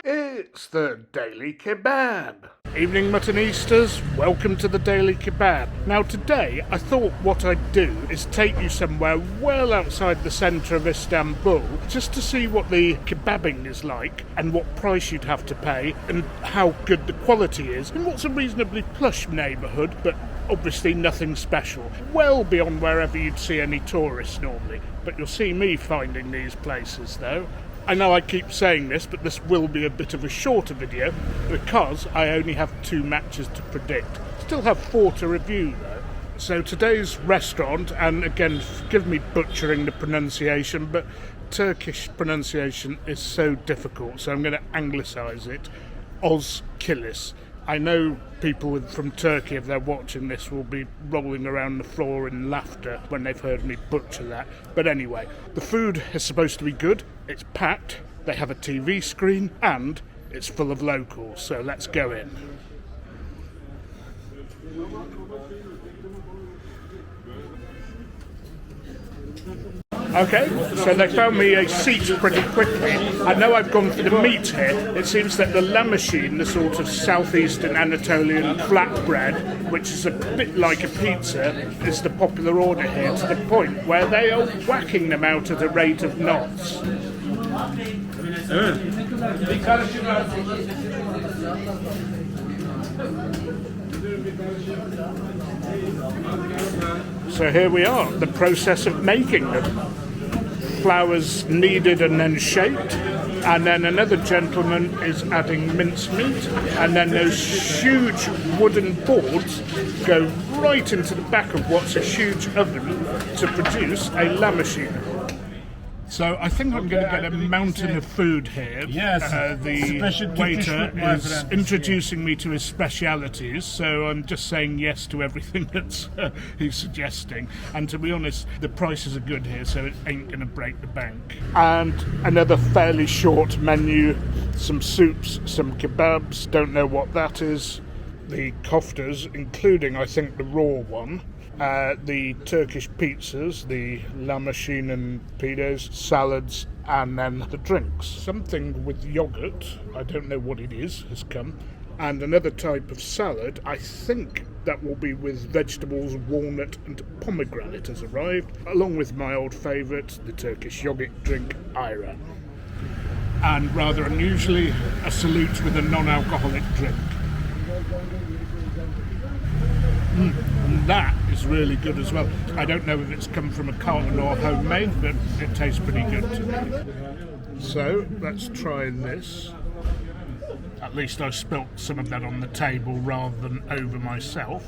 It's the Daily Kebab. Evening Muttonistas, welcome to the Daily Kebab. Now today I thought what I'd do is take you somewhere well outside the centre of Istanbul just to see what the kebabbing is like and what price you'd have to pay and how good the quality is in what's a reasonably plush neighbourhood, but obviously nothing special. Well beyond wherever you'd see any tourists normally. But you'll see me finding these places though. I know I keep saying this, but this will be a bit of a shorter video because I only have 2 matches to predict. Still have 4 to review though. So today's restaurant, and again, forgive me butchering the pronunciation, but Turkish pronunciation is so difficult, so I'm going to anglicise it. Oz Kilis. I know people from Turkey, if they're watching this, will be rolling around the floor in laughter when they've heard me butcher that. But anyway, the food is supposed to be good, it's packed, they have a TV screen, and it's full of locals, so let's go in. Okay, so they found me a seat pretty quickly. I know I've gone for the meat here. It seems that the lamasheen, the sort of southeastern Anatolian flatbread, which is a bit like a pizza, is the popular order here, to the point where they are whacking them out at a rate of knots. So here we are, the process of making them. Flour's kneaded and then shaped, and then another gentleman is adding mincemeat, and then those huge wooden boards go right into the back of what's a huge oven to produce a lamasheen. So I think I'm going to get a mountain of food here. Yes. The waiter is introducing me to his specialities, so I'm just saying yes to everything that he's suggesting. And to be honest, the prices are good here, so it ain't going to break the bank. And another fairly short menu, some soups, some kebabs, don't know what that is. The koftas, including I think the raw one. The Turkish pizzas, the lamasheen and pides, salads, and then the drinks. Something with yoghurt, I don't know what it is, has come. And another type of salad, I think that will be with vegetables, walnut and pomegranate has arrived, along with my old favourite, the Turkish yoghurt drink, AYRAN. And rather unusually, a salute with a non-alcoholic drink. And that is really good as well. I don't know if it's come from a carton or homemade, but it tastes pretty good to me. So let's try this. At least I spilt some of that on the table rather than over myself.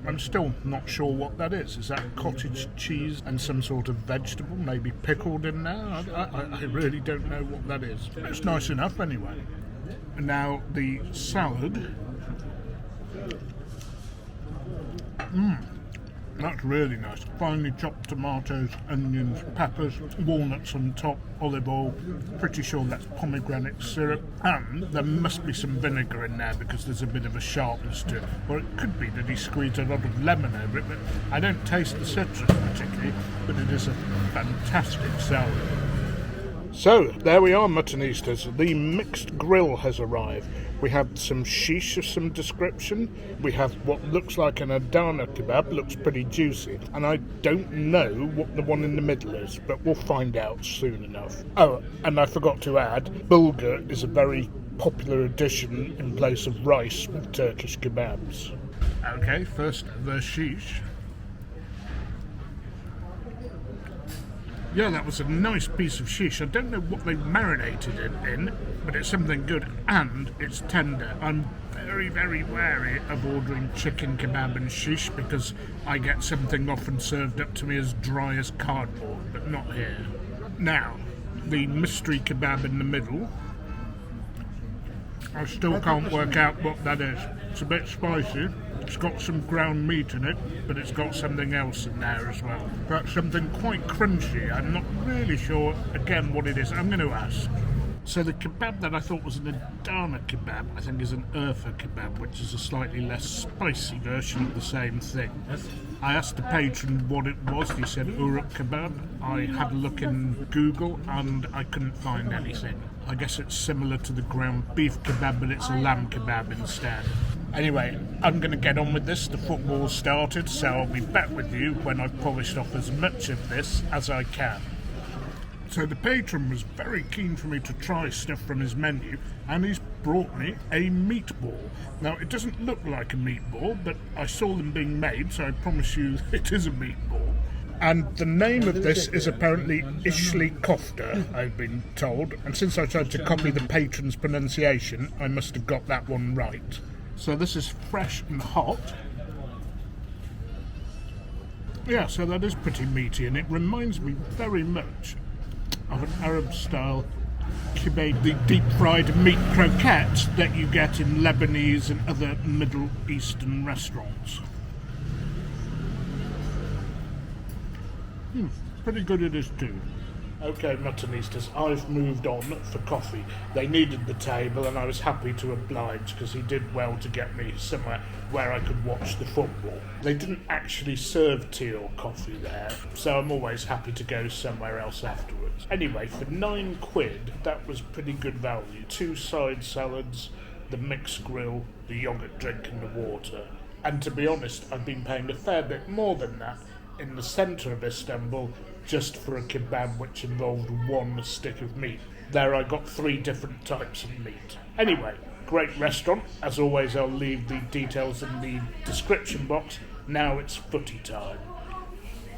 I'm still not sure what that is. Is that cottage cheese and some sort of vegetable, maybe pickled in there? I really don't know what that is. It's nice enough anyway. Now the salad, that's really nice. Finely chopped tomatoes, onions, peppers, walnuts on top, olive oil, pretty sure that's pomegranate syrup, and there must be some vinegar in there because there's a bit of a sharpness to it. Or it could be that he squeezed a lot of lemon over it, but I don't taste the citrus particularly, but it is a fantastic salad. So, there we are, Muttonistas. The mixed grill has arrived. We have some shish of some description. We have what looks like an Adana kebab, looks pretty juicy. And I don't know what the one in the middle is, but we'll find out soon enough. Oh, and I forgot to add, bulgur is a very popular addition in place of rice with Turkish kebabs. Okay, first the shish. Yeah, that was a nice piece of shish. I don't know what they marinated it in, but it's something good and it's tender. I'm very, very wary of ordering chicken kebab and shish because I get something often served up to me as dry as cardboard, but not here. Now, the mystery kebab in the middle. I still can't work out what that is. It's a bit spicy. It's got some ground meat in it, but it's got something else in there as well. That's something quite crunchy. I'm not really sure, again, what it is. I'm going to ask. So the kebab that I thought was an Adana kebab, I think is an Urfa kebab, which is a slightly less spicy version of the same thing. I asked the patron what it was. He said YOGHURT kebab. I had a look in Google and I couldn't find anything. I guess it's similar to the ground beef kebab, but it's a lamb kebab instead. Anyway, I'm going to get on with this. The football started, so I'll be back with you when I've polished off as much of this as I can. So the patron was very keen for me to try stuff from his menu, and he's brought me a meatball. Now, it doesn't look like a meatball, but I saw them being made, so I promise you it is a meatball. And the name of this is apparently Ishli Kofta, I've been told, and since I tried to copy the patron's pronunciation, I must have got that one right. So this is fresh and hot. Yeah, so that is pretty meaty, and it reminds me very much of an Arab-style kebab, the deep-fried meat croquette that you get in Lebanese and other Middle Eastern restaurants. Pretty good it is too. Okay, Muttonistas, I've moved on for coffee. They needed the table and I was happy to oblige because he did well to get me somewhere where I could watch the football. They didn't actually serve tea or coffee there, so I'm always happy to go somewhere else afterwards. Anyway, for £9, that was pretty good value. 2 side salads, the mixed grill, the yoghurt drink and the water. And to be honest, I've been paying a fair bit more than that in the centre of Istanbul just for a kebab which involved 1 stick of meat. There I got 3 different types of meat. Anyway, great restaurant. As always, I'll leave the details in the description box. Now it's footy time.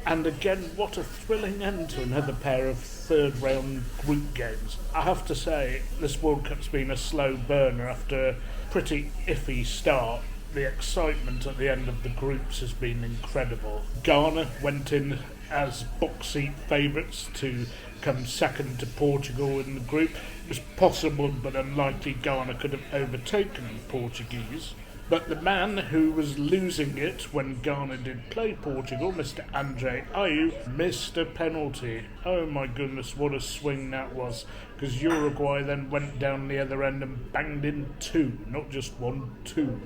And again, what a thrilling end to another pair of third round group games. I have to say, this World Cup's been a slow burner after a pretty iffy start. The excitement at the end of the groups has been incredible. Ghana went in as box seat favourites to come second to Portugal in the group. It was possible but unlikely Ghana could have overtaken the Portuguese. But the man who was losing it when Ghana did play Portugal, Mr. Andre Ayew, missed a penalty. Oh my goodness, what a swing that was. Because Uruguay then went down the other end and banged in 2, not just 1, 2.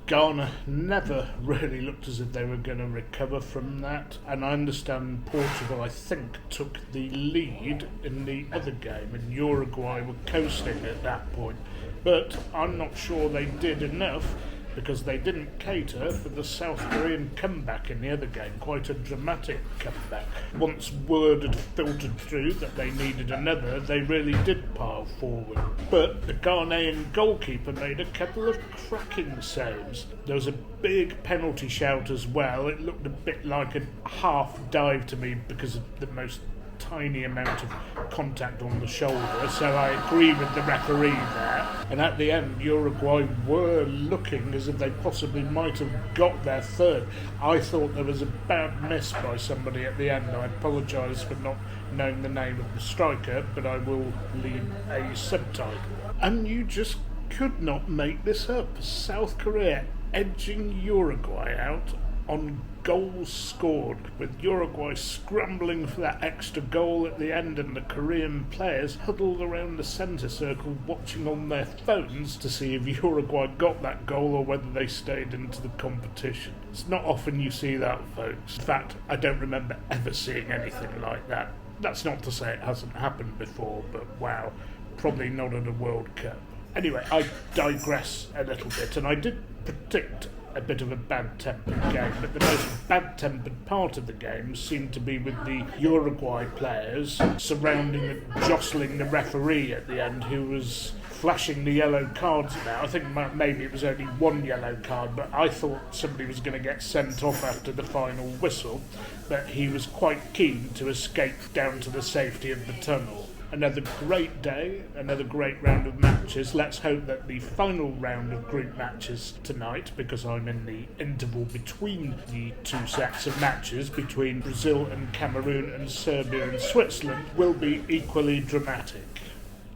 Ghana never really looked as if they were going to recover from that, and I understand Portugal, I think, took the lead in the other game, and Uruguay were coasting at that point. But I'm not sure they did enough, because they didn't cater for the South Korean comeback in the other game, quite a dramatic comeback. Once word had filtered through that they needed another, they really did pile forward. But the Ghanaian goalkeeper made a couple of cracking saves. There was a big penalty shout as well. It looked a bit like a half dive to me because of the most tiny amount of contact on the shoulder, so I agree with the referee there. And at the end, Uruguay were looking as if they possibly might have got their third. I thought there was a bad miss by somebody at the end. I apologise for not knowing the name of the striker, but I will leave a subtitle. And you just could not make this up. South Korea edging Uruguay out on goals scored, with Uruguay scrambling for that extra goal at the end and the Korean players huddled around the centre circle watching on their phones to see if Uruguay got that goal or whether they stayed into the competition. It's not often you see that, folks. In fact, I don't remember ever seeing anything like that. That's not to say it hasn't happened before, but wow, probably not at a World Cup. Anyway, I digress a little bit, and I did predict a bit of a bad-tempered game, but the most bad-tempered part of the game seemed to be with the Uruguay players surrounding and jostling the referee at the end, who was flashing the yellow cards about. I think maybe it was only 1 yellow card, but I thought somebody was going to get sent off after the final whistle, but he was quite keen to escape down to the safety of the tunnel. Another great day, another great round of matches. Let's hope that the final round of group matches tonight, because I'm in the interval between the 2 sets of matches between Brazil and Cameroon and Serbia and Switzerland, will be equally dramatic.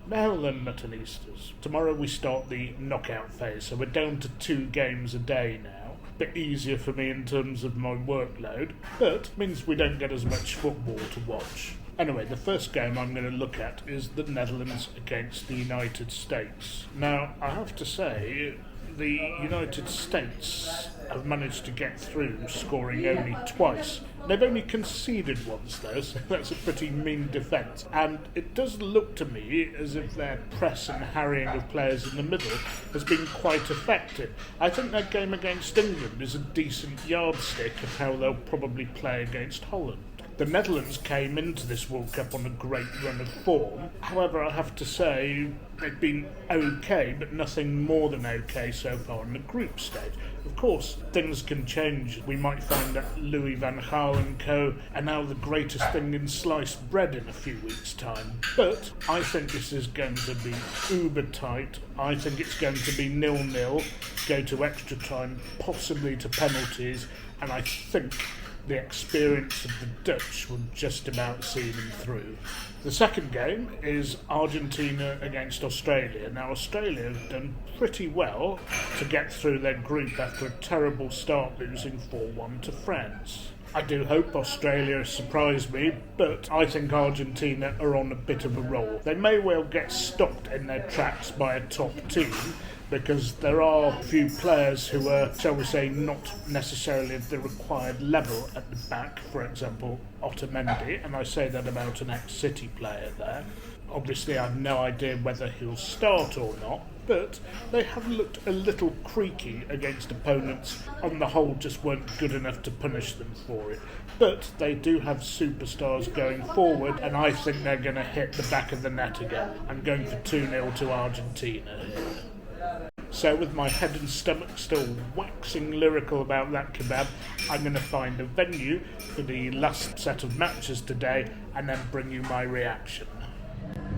Now then, Muttonistas, tomorrow we start the knockout phase, so we're down to 2 games a day now. Bit easier for me in terms of my workload, but means we don't get as much football to watch. Anyway, the first game I'm going to look at is the Netherlands against the United States. Now, I have to say, the United States have managed to get through, scoring only twice. They've only conceded once though, so that's a pretty mean defence. And it does look to me as if their press and harrying of players in the middle has been quite effective. I think their game against England is a decent yardstick of how they'll probably play against Holland. The Netherlands came into this World Cup on a great run of form. However, I have to say they've been okay, but nothing more than okay so far in the group stage. Of course, things can change. We might find that Louis van Gaal and co are now the greatest thing in sliced bread in a few weeks' time. But I think this is going to be uber tight. I think it's going to be 0-0, go to extra time, possibly to penalties, and I think the experience of the Dutch will just about see them through. The second game is Argentina against Australia. Now, Australia have done pretty well to get through their group after a terrible start, losing 4-1 to France. I do hope Australia surprise me, but I think Argentina are on a bit of a roll. They may well get stopped in their tracks by a top team, because there are a few players who are, shall we say, not necessarily at the required level at the back. For example, Otamendi, and I say that about an ex-City player there. Obviously, I have no idea whether he'll start or not, but they have looked a little creaky against opponents. On the whole, just weren't good enough to punish them for it. But they do have superstars going forward, and I think they're going to hit the back of the net again. I'm going for 2-0 to Argentina here. So with my head and stomach still waxing lyrical about that kebab, I'm going to find a venue for the last set of matches today and then bring you my reaction.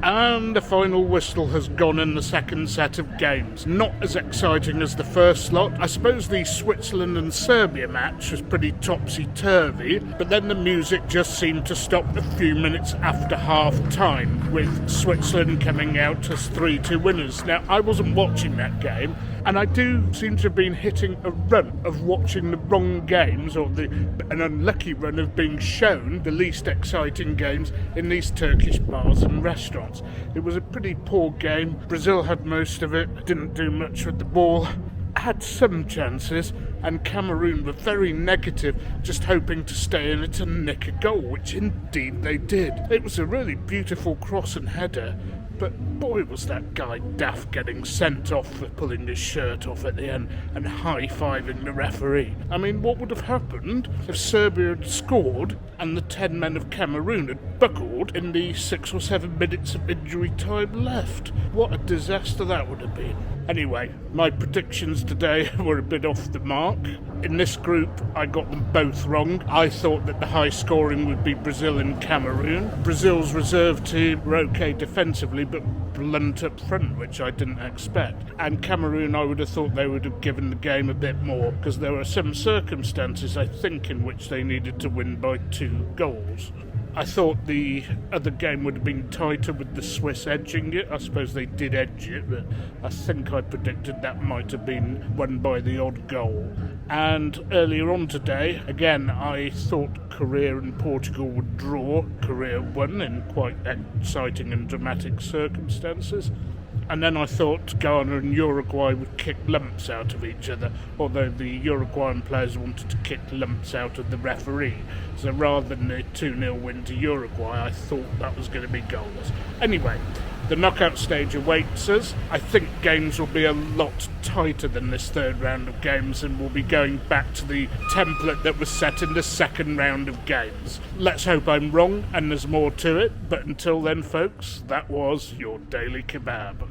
And the final whistle has gone in the second set of games. Not as exciting as the first lot. I suppose the Switzerland and Serbia match was pretty topsy-turvy, but then the music just seemed to stop a few minutes after half-time, with Switzerland coming out as 3-2 winners. Now, I wasn't watching that game, and I do seem to have been hitting a run of watching the wrong games, or an unlucky run of being shown the least exciting games in these Turkish bars and restaurants. It was a pretty poor game. Brazil had most of it, didn't do much with the ball, had some chances, and Cameroon were very negative, just hoping to stay in it and nick a goal, which indeed they did. It was a really beautiful cross and header, but boy was that guy daft getting sent off for pulling his shirt off at the end and high-fiving the referee. I mean, what would have happened if Serbia had scored and the 10 men of Cameroon had buckled in the 6 or 7 minutes of injury time left? What a disaster that would have been. Anyway, my predictions today were a bit off the mark. In this group, I got them both wrong. I thought that the high scoring would be Brazil and Cameroon. Brazil's reserve team were okay defensively, but blunt up front, which I didn't expect. And Cameroon, I would have thought they would have given the game a bit more, because there were some circumstances, I think, in which they needed to win by 2 goals. I thought the other game would have been tighter with the Swiss edging it. I suppose they did edge it, but I think I predicted that might have been won by the odd goal. And earlier on today, again, I thought Korea and Portugal would draw. Korea won in quite exciting and dramatic circumstances. And then I thought Ghana and Uruguay would kick lumps out of each other, although the Uruguayan players wanted to kick lumps out of the referee. So rather than the 2-0 win to Uruguay, I thought that was going to be goalless. Anyway, the knockout stage awaits us. I think games will be a lot tighter than this third round of games, and we'll be going back to the template that was set in the second round of games. Let's hope I'm wrong and there's more to it, but until then, folks, that was your Daily Kebab.